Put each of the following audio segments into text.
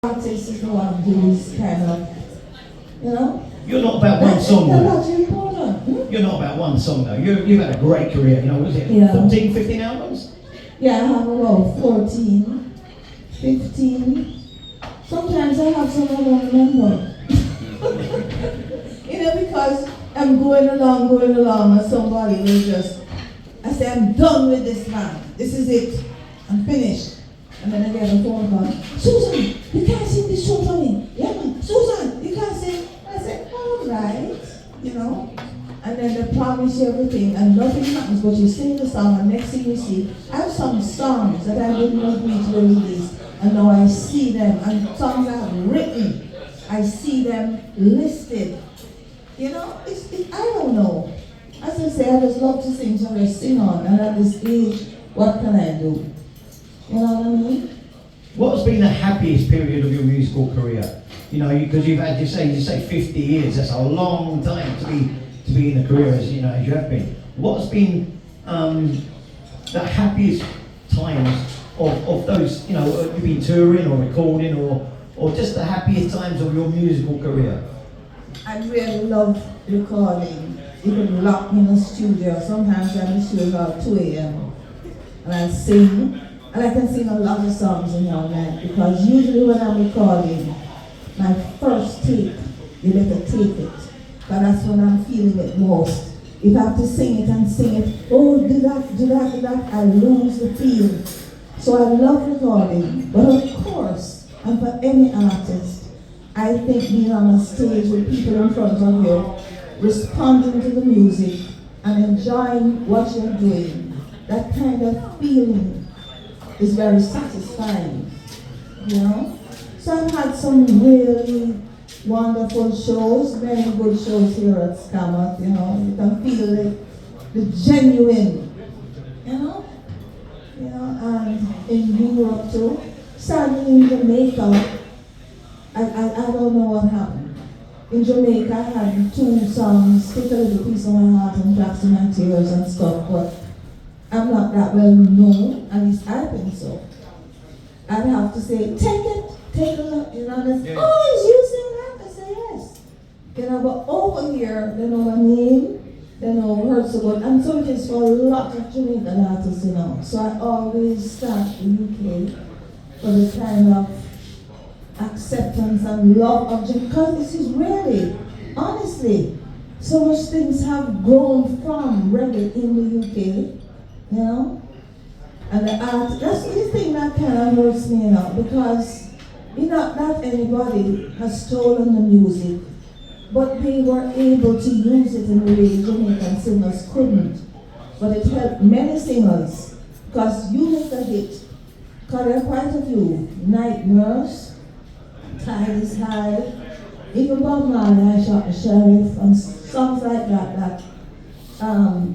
artists is the one who's kind of, you know. You're not about one song though. That's important. You're not about one song though. You've had a great career, you know, was it? Yeah. 14, 15 albums? Yeah, I have about 14, 15. Sometimes I have some I don't remember. You know, because I'm going along, and somebody will just, I say, I'm done with this man. This is it. I'm finished. And then I get a phone call. Susan, you can't sing this song for me. Yeah, man. Susan, you can't sing. I said, all right, you know. And then they promise you everything, and nothing happens, but you sing the song, and next thing you see, I have some songs that I didn't agree to release, and now I see them, and songs I have written, I see them listed. You know, I don't know. As I say, I just love to sing, so I sing on, and at this age, what can I do? You know what I mean? What's been the happiest period of your musical career? You know, because you've had, you say 50 years, that's a long time to be in a career as you know as you have been. What's been the happiest times of those, you know, you've been touring or recording or just the happiest times of your musical career? I really love recording. You can lock me in the studio. Sometimes I'm in the studio about 2 a.m. and I sing. And I can sing a lot of songs in one night because usually when I'm recording, my first take, you better take it. But that's when I'm feeling it most. If I have to sing it and sing it, oh, do that, I lose the feel. So I love recording. But of course, and for any artist, I think being on a stage with people in front of you, responding to the music and enjoying what you're doing, that kind of feeling is very satisfying, you know? So I've had some really wonderful shows, very good shows here at Skamouth, you know? You can feel the genuine, you know? And in Europe too. Sadly in Jamaica, I don't know what happened. In Jamaica I had 2 songs, Take a Little Piece of My Heart and Drops in My Tears and stuff, but I'm not that well known, at least I think so. I'd have to say, take a look, you know, and oh, is you sing that? I say, yes. You know, but over here, they know my name, they know Hurt So Good, and so it is for a lot of Jamaican artists, you know. So I always start in UK for the kind of acceptance and love of Jamaica, because this is really, honestly, so much things have grown from reggae in the UK. You know? And the art, that's the thing that kind of hurts me, you know, because, you know, not anybody has stolen the music, but they were able to use it in the way Jamaican singers couldn't. But it helped many singers, because you make a hit, because there are quite a few, Night Nurse, Tide is High, even Bob Marley, I Shot the Sheriff, and songs like that,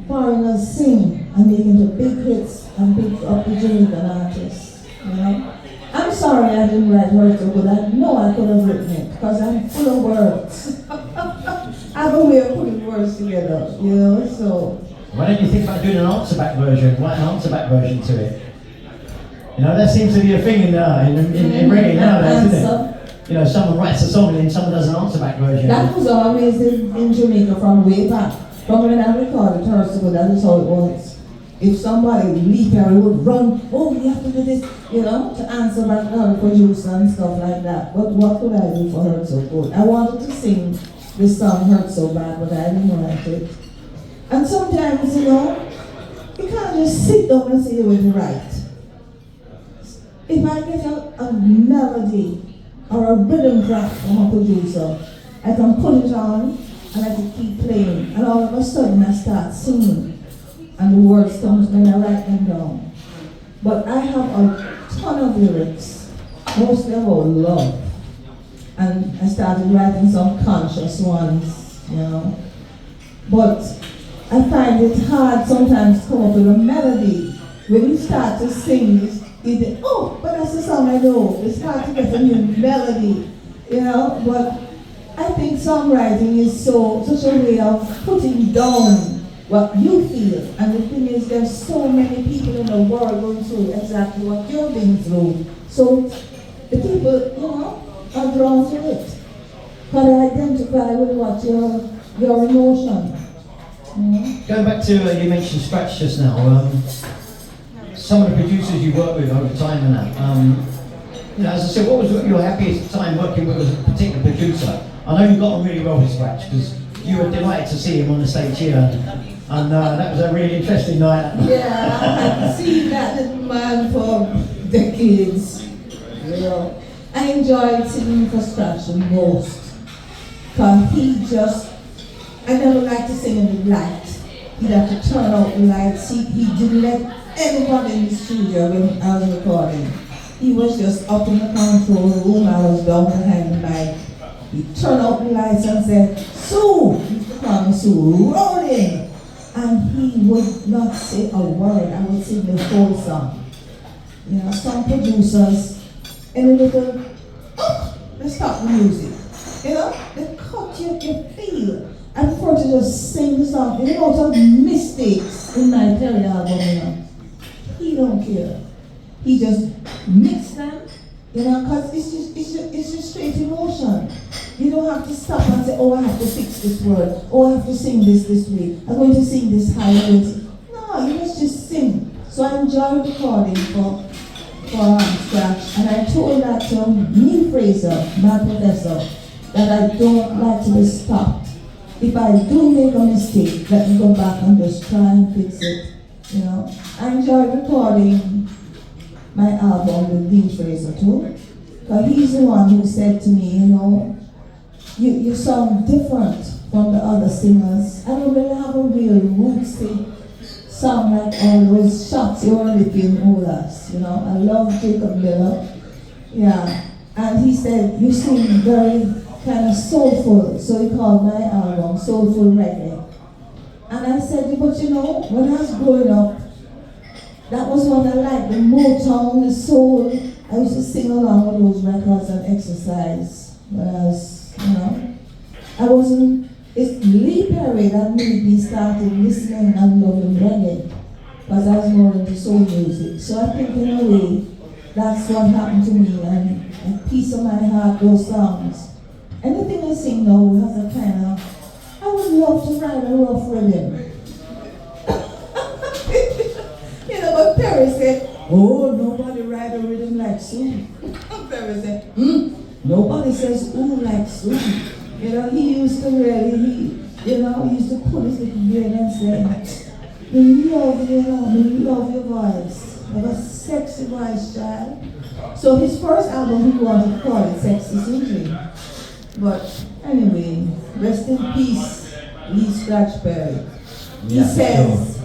foreigners sing and make into big hits and big up the Jamaican artists, you know. I'm sorry I didn't write Hurt So Good. I know I could have written it because I'm full of words. I have a way of putting words together, you know, so. Why don't you think about doing an answer back version? Write an answer back version to it. You know, that seems to be a thing in reggae nowadays, isn't it? You know, someone writes a song and then someone does an answer back version. That was always in Jamaica from way back. From when I recorded Hurt So Good, that is how it was. If somebody leap here, we would run, oh, you have to do this, you know, to answer back the producer and stuff like that. But what could I do for Hurt So Good? I wanted to sing this song Hurt So Bad, but I didn't write it. And sometimes, you know, you can't just sit down and say you will write. If I get a melody or a rhythm track from a producer, I can put it on and I can keep playing, and all of a sudden I start singing, and the words come when I write them down. But I have a ton of lyrics, mostly about love, and I started writing some conscious ones, you know. But I find it hard sometimes to come up with a melody. When you start to sing this, you think, oh, but that's the song I know. It's hard to get a new melody, you know. But I think songwriting is such a way of putting down what you feel. And the thing is, there's so many people in the world going through exactly what you've been through. So the people, you know, are drawn to it. Because they identify with what your emotion. Going back to, you mentioned scratch just now, some of the producers you work with over time and that, you know, as I said, what was your happiest time working with a particular producer? I know you got on really well with Scratch because you were delighted to see him on the stage here, and that was a really interesting night. Yeah, I had seen that little man for decades. You know, I enjoyed singing for Scratch the most. Because I never liked to sing in the light. He'd have to turn out the lights. He didn't let anybody in the studio when I was recording. He was just up in the control room, I was down behind the mic. He'd turn out the lights and say, "Sue!" He used to call me Sue, rolling! And he would not say a word. I would sing the whole song. You know, some producers, in a little, they stop the music. You know, they cut you feel. I prefer to just sing the song. There are lots of mistakes in my Perry album, you know. He don't care. He just mix them, you know, because it's just straight emotion. You don't have to stop and say, "Oh, I have to fix this word. Oh, I have to sing this way. I'm going to sing this higher." No, you just sing. So I enjoy recording for Scratch, and I told that to Neil Fraser, my professor, that I don't like to be stopped. If I do make a mistake, let me go back and just try and fix it. You know, I enjoy recording my album with Neil Fraser too, because he's the one who said to me, you know, you sound different from the other singers. I don't really have a real rootsy sound like all those shots you're licking others. You know, I love Jacob Miller. Yeah, and he said, "You sing very kind of soulful," so he called my album Soulful Reggae. And I said, "But you know, when I was growing up, that was what I liked, the Motown, the soul. I used to sing along with those records and exercise when I was, you know. It's Lee Perry that made me start listening and loving reggae, because I was more into soul music. So I think in a way, that's what happened to me, and a piece of my heart, those songs. Anything I sing now has a kind of, I would love to write a rough rhythm. You know, but Perry said, "Oh, nobody write a rhythm like Sue." Perry said, "Nobody says ooh like Sue." You know, he used to really, he used to put his little beard and say, "We love you, we love your voice. You have a sexy voice, child." So his first album, he wanted to call it Sexy Susie. But anyway, rest in peace, Lee Scratch Perry. He says,